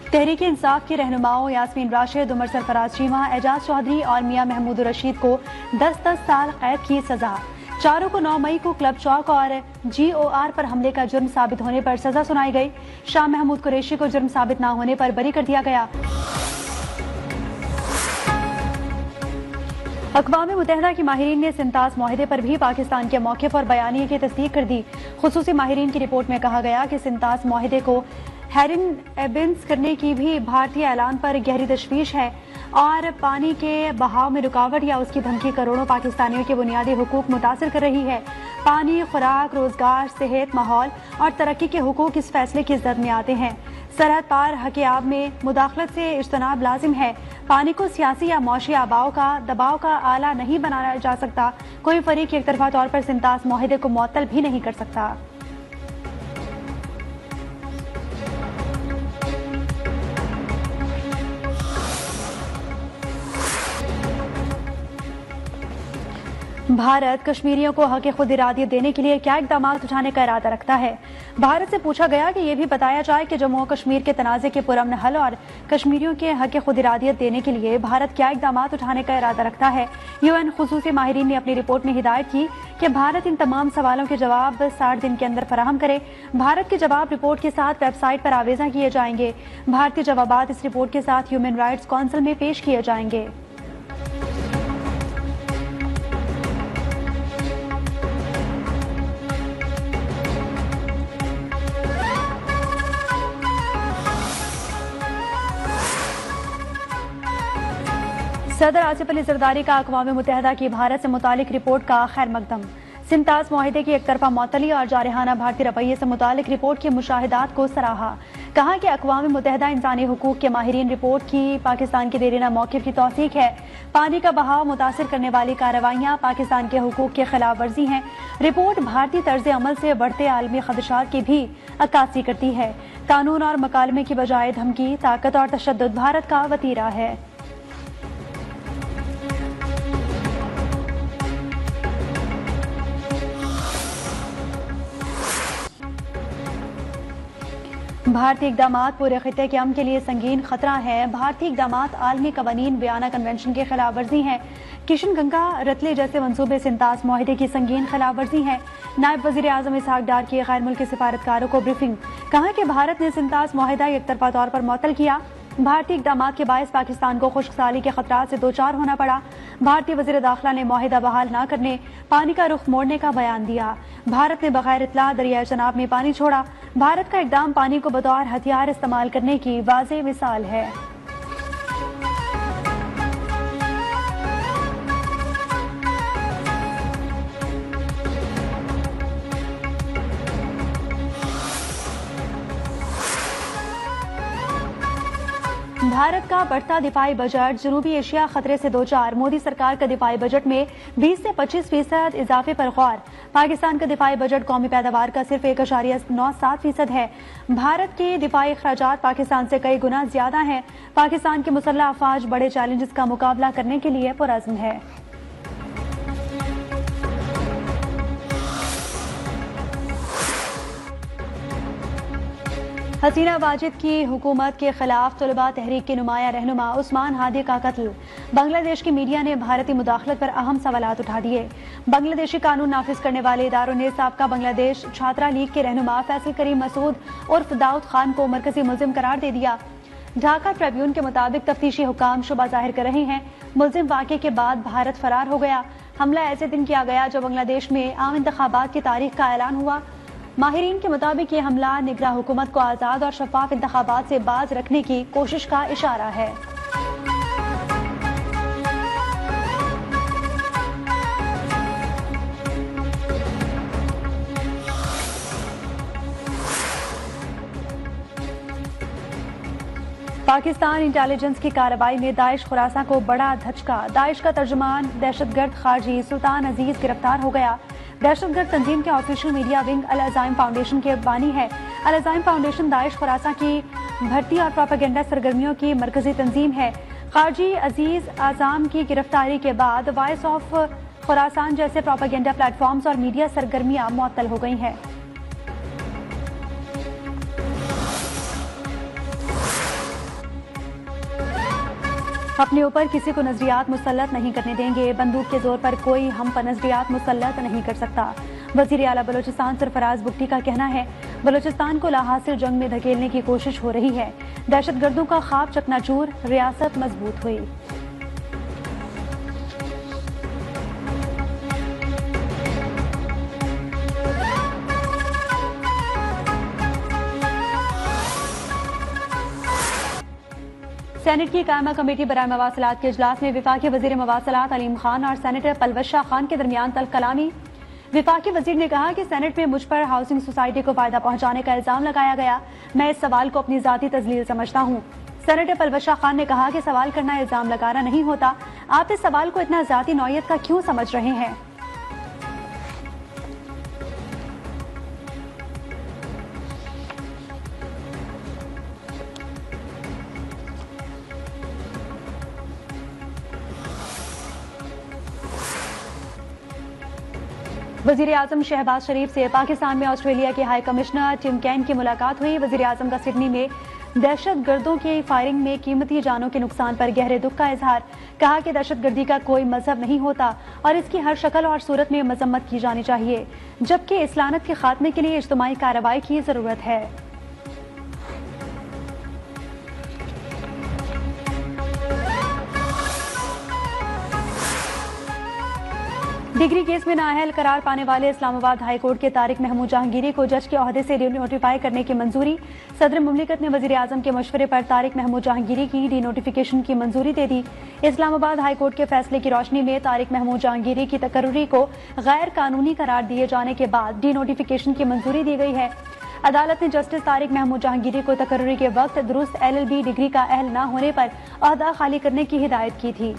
तहरीक इंसाफ के रहनुमाओं यास्मीन राशिद, उमर सरफराज चीमा, एजाज चौधरी और मियां महमूद रशीद को 10-10 साल कैद की सजा। चारों को 9 मई को क्लब चौक और GOR पर हमले का जुर्म साबित होने पर सजा सुनाई गई। शाह महमूद कुरैशी को जुर्म साबित न होने पर बरी कर दिया गया। अक़वाम मुत्तहिदा की माहिरीन ने सिंतास माहिदे पर भी पाकिस्तान के मौक़िफ़ और बयानिए की तस्दीक कर दी। खुसूसी माहिरीन की रिपोर्ट में कहा गया कि सिंतास माहिदे को हैरिन एबेंस करने की भी भारतीय ऐलान पर गहरी तशवीश है और पानी के बहाव में रुकावट या उसकी धमकी करोड़ों पाकिस्तानियों के बुनियादी हुकूक मुतासिर कर रही है। पानी, खुराक, रोजगार, सेहत, माहौल और तरक्की के हुकूक इस फैसले की जद में आते हैं। सरहद पार हक़-ए-आब में मुदाखलत से इज्तनाब लाजिम है। पानी को सियासी या मौशी आबाओं का दबाव का आला नहीं बनाया जा सकता। कोई फरीक एक तरफा तौर पर सिंतास माहिदे को मुअत्तल भी नहीं कर सकता। भारत कश्मीरियों को हक़ खुद इरादियत देने के लिए क्या इक़दाम उठाने का इरादा रखता है। भारत से पूछा गया कि यह भी बताया जाए कि जम्मू और कश्मीर के तनाज़े के पुरअमन हल और कश्मीरियों के हक़ खुद इरादियत देने के लिए भारत क्या इक़दाम उठाने का इरादा रखता है। UN खुसूसी माहिरीन ने अपनी रिपोर्ट में हिदायत की कि भारत इन तमाम सवालों के जवाब 60 दिन के अंदर फराहम करे। भारत के जवाब रिपोर्ट के साथ वेबसाइट पर आवेज़ा किए जाएंगे। भारतीय जवाबात इस रिपोर्ट के साथ ह्यूमन राइट्स काउंसिल में पेश किए जाएंगे। सदर आसिफ अली जरदारी का अक़वाम मुत्तहिदा की भारत से मुतालिक रिपोर्ट का खैर मकदम। सिंतास माहिदे की एक तरफा मौतली और जारहाना भारतीय रवैये से मुतालिक रिपोर्ट के मुशाहिदात को सराहा। कहा कि अक़वाम मुत्तहिदा इंसानी हुकूक के माहिरीन रिपोर्ट की पाकिस्तान के देरीना मौक़िफ़ की तौसीक है। पानी का बहाव मुतासिर करने वाली कार्रवाइयाँ पाकिस्तान के हुकूक की खिलाफ वर्जी हैं। रिपोर्ट भारतीय तर्ज अमल से बढ़ते आलमी खदशात की भी अक्कासी करती है। कानून और मकालमे की बजाय धमकी, ताकत और तशद्दुद भारत का वतीरा है। भारतीय इक़दामात पूरे खित्ते के अमन के लिए संगीन खतरा है। भारतीय इक़दामात आलमी कवानीन बयाना कन्वेंशन की खिलाफ वर्जी हैं। किशन गंगा रतले जैसे मंसूबे सिंतास माहिदे की संगीन खिलाफ वर्जी हैं। नायब वज़ीर आज़म इसहाक डार की गैर मुल्की सिफारतकारों को ब्रीफिंग। कहा कि भारत ने सिंतास माहिदा एक तरफा तौर पर मुअत्तल किया। भारतीय इक़दामात के बायस पाकिस्तान को खुश्कसाली के खतरात से दो चार होना पड़ा। भारतीय वज़ीर दाखिला ने माहिदा बहाल न करने, पानी का रुख मोड़ने का बयान दिया। भारत ने बगैर इत्तला दरियाए चनाब में पानी छोड़ा। भारत का इक़दाम पानी को बतौर हथियार इस्तेमाल करने की वाज़ेह मिसाल है। भारत का बढ़ता दिफाई बजट, जनूबी एशिया खतरे से दो चार। मोदी सरकार का दिफाई बजट में 20 से 25% इजाफे पर गौर। पाकिस्तान का दिफाई बजट कौमी पैदावार का सिर्फ 1.97% है। भारत के दिफाई अखराजात पाकिस्तान से कई गुना ज्यादा हैं। पाकिस्तान के मुसल्लह अफवाज बड़े चैलेंजेस का मुकाबला करने के लिए पुरअज़्म है। हसीना वाजिद की हुकूमत के खिलाफ तलबा तहरीक के नुमाया रहनुमा उस्मान हादी का कत्ल। बांग्लादेश की मीडिया ने भारतीय मुदाखलत पर अहम सवालात उठा दिए। बांग्लादेशी कानून नाफिज करने वाले इदारों ने साबका बांग्लादेश छात्रा लीग के रहनुमा फैसल करीम मसूद उर्फ दाऊद खान को मरकजी मुल्जिम करार दे दिया। ढाका ट्रिब्यून के मुताबिक तफ्तीशी हुकाम शुबा जाहिर कर रहे हैं मुल्जिम वाक़े के बाद भारत फरार हो गया। हमला ऐसे दिन किया गया जब बांग्लादेश में आम इंतखाबात की तारीख का ऐलान हुआ। माहिरीन के मुताबिक ये हमला निगरां हुकूमत को आज़ाद और शफाफ इंतखाबात से बाज रखने की कोशिश का इशारा है। पाकिस्तान इंटेलिजेंस की कार्रवाई में दाइश खुरासा को बड़ा धचका। दाइश का तर्जुमान दहशतगर्द खारजी सुल्तान अजीज गिरफ्तार हो गया। दहशतगर्द तंजीम के ऑफिशियल मीडिया विंग अल अज़ाइम फाउंडेशन के बानी है। अल अज़ाइम फाउंडेशन दाइश खुरासा की भर्ती और प्रोपेगेंडा सरगर्मियों की मरकजी तंजीम है। खारजी अजीज आज़ाम की गिरफ्तारी के बाद वॉइस ऑफ खुरासान जैसे प्रोपेगेंडा प्लेटफॉर्म्स और मीडिया सरगर्मियां मुअत्तल हो गई हैं। अपने ऊपर किसी को नजरियात मुसल्लत नहीं करने देंगे। बंदूक के जोर पर कोई हम पर नजरियात मुसल्लत नहीं कर सकता। वजीर आला बलोचिस्तान सरफराज बुगटी का कहना है, बलोचिस्तान को लाहासिल जंग में धकेलने की कोशिश हो रही है। दहशतगर्दों का ख्वाब चकनाचूर, रियासत मजबूत हुई। सेनेट की कायमा कमेटी बराए मवासलात के इजलास में विफाकी वजीर मवासलात अलीम खान और सेनेटर पलवशा खान के दरमियान तल्ख कलामी। विफाकी वजीर ने कहा कि सेनेट में मुझ पर हाउसिंग सोसाइटी को फायदा पहुंचाने का इल्जाम लगाया गया। मैं इस सवाल को अपनी जाती तजलील समझता हूं। सेनेटर पलवशा खान ने कहा कि सवाल करना इल्जाम लगाना नहीं होता। आप इस सवाल को इतना जाती नौयत का क्यों समझ रहे हैं? वजीर आजम शहबाज शरीफ से पाकिस्तान में ऑस्ट्रेलिया के हाई कमिश्नर टिम कैन की मुलाकात हुई। वजीर आजम का सिडनी में दहशत गर्दों की फायरिंग में कीमती जानों के नुकसान पर गहरे दुख का इजहार। कहा कि दहशतगर्दी का कोई मजहब नहीं होता और इसकी हर शक्ल और सूरत में मजम्मत की जानी चाहिए, जबकि इस लानत के खात्मे के लिए इज्तिमाई कार्रवाई की जरूरत है। डिग्री केस में नाअहल करार पाने वाले इस्लामाबाद हाई कोर्ट के तारिक महमूद जहांगीरी को जज के ओहदे से डिनोटिफाई करने की मंजूरी। सदर मुमलिकत ने वजीर आजम के मशवरे पर तारिक महमूद जहांगीरी की डिनोटिफिकेशन की मंजूरी दे दी। इस्लामाबाद हाई कोर्ट के फैसले की रोशनी में तारिक महमूद जहांगीरी की तकर्री को गैर कानूनी करार दिए जाने के बाद डिनोटिफिकेशन की मंजूरी दी गई है। अदालत ने जस्टिस तारिक महमूद जहांगीरी को तकर्री के वक्त दुरुस्त LLB डिग्री का अहल न होने पर ओहदा खाली करने की हिदायत की थी।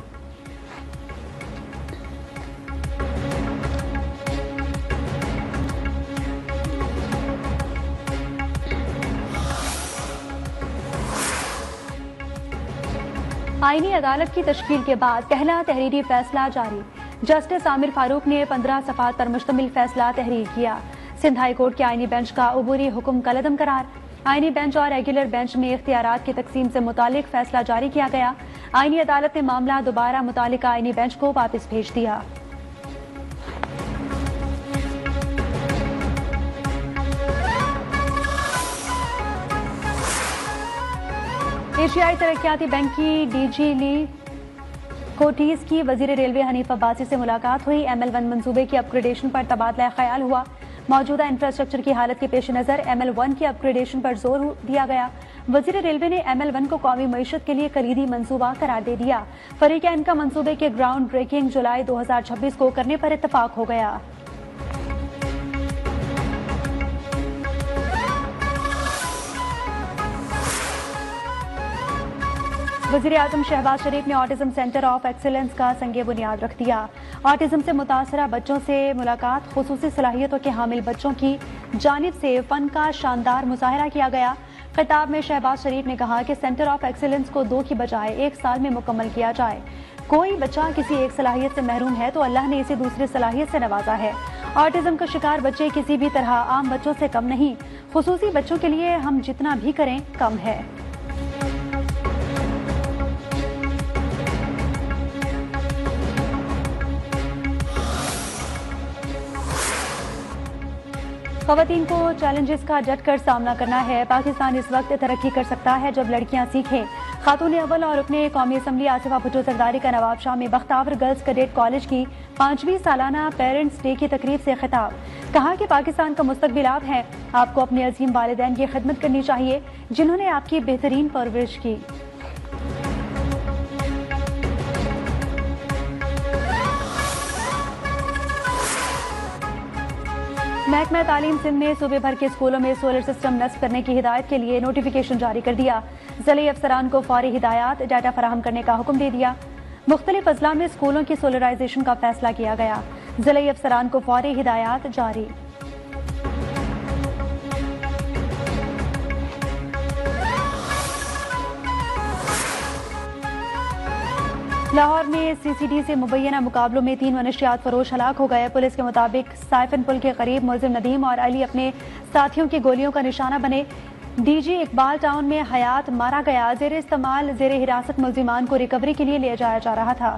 आईनी अदालत की तश्कील के बाद पहला तहरीरी फैसला जारी। जस्टिस आमिर फारूक ने 15 सफ़ात पर मुश्तमिल फैसला तहरीर किया। सिंध हाई कोर्ट के आईनी बेंच का अबूरी हुक्म कलअदम करार। आईनी बेंच और रेगुलर बेंच में इख्तियारात की तकसीम से मुतालिक फैसला जारी किया गया। आईनी अदालत ने मामला दोबारा मुतालिका आईनी बेंच को वापस भेज दिया। एशियाई तरक्याती बैंक की DG ली कोटीज की वजीर रेलवे हनीफ अब्बासी से मुलाकात हुई। ML1 मंसूबे की अपग्रेडेशन पर तबादला ख्याल हुआ। मौजूदा इंफ्रास्ट्रक्चर की हालत के पेश नजर ML1 की अपग्रेडेशन पर जोर दिया गया। वजीर रेलवे ने ML1 को कौमी मईशत के लिए कलीदी मंसूबा करार दे दिया। फरीकैन का मंसूबे के ग्राउंड ब्रेकिंग जुलाई 2026 को करने पर इत्तफाक हो गया। वज़ीर आज़म शहबाज शरीफ ने ऑटिज्म सेंटर ऑफ एक्सीलेंस का संगे बुनियाद रख दिया। ऑटिज्म से मुतासरा बच्चों से मुलाकात, खुसूसी सलाहियतों के हामिल बच्चों की जानिब से फन का शानदार मुजाहरा किया गया। खिताब में शहबाज शरीफ ने कहा कि सेंटर ऑफ एक्सीलेंस को 2 की बजाय 1 साल में मुकम्मल किया जाए। कोई बच्चा किसी एक सलाहियत से महरूम है तो अल्लाह ने इसे दूसरी सलाहियत से नवाजा है। ऑटिज्म का शिकार बच्चे किसी भी तरह आम बच्चों से कम नहीं, खुसूसी बच्चों के लिए हम जितना भी करें कम है। ख़वातीन को चैलेंजेस का डट कर सामना करना है। पाकिस्तान इस वक्त तरक्की कर सकता है जब लड़कियां सीखें। खातून अव्वल और रुकने कौमी असम्बली आसिफा भुट्टो जरदारी का नवाब शाह में बख्तावर गर्ल्स कैडेट कॉलेज की 5वीं सालाना पेरेंट्स डे की तकरीब से खिताब। कहा कि पाकिस्तान का मुस्तकबिल आप हैं, आपको अपने अजीम वालिदैन की खिदमत करनी चाहिए जिन्होंने आपकी बेहतरीन परवरिश की। महकमा तालीम सिंध ने सूबे भर के स्कूलों में सोलर सिस्टम नस्ब करने की हिदायत के लिए नोटिफिकेशन जारी कर दिया। ज़िले अफसरान को फौरी हिदायत डाटा फराहम करने का हुक्म दे दिया। मुख्तलिफ अजला में स्कूलों की सोलराइजेशन का फैसला किया गया। ज़िले अफसरान को फौरी हिदायत जारी। लाहौर में CCD से मुबैना मुकाबलों में 3 मनशियात फरोश हलाक हो गए। पुलिस के मुताबिक साइफन पुल के करीब मुलजिम नदीम और अली अपने साथियों की गोलियों का निशाना बने। डीजी इकबाल टाउन में हयात मारा गया। जेर इस्तेमाल जेर हिरासत मुल्जिमान को रिकवरी के लिए ले जाया जा रहा था।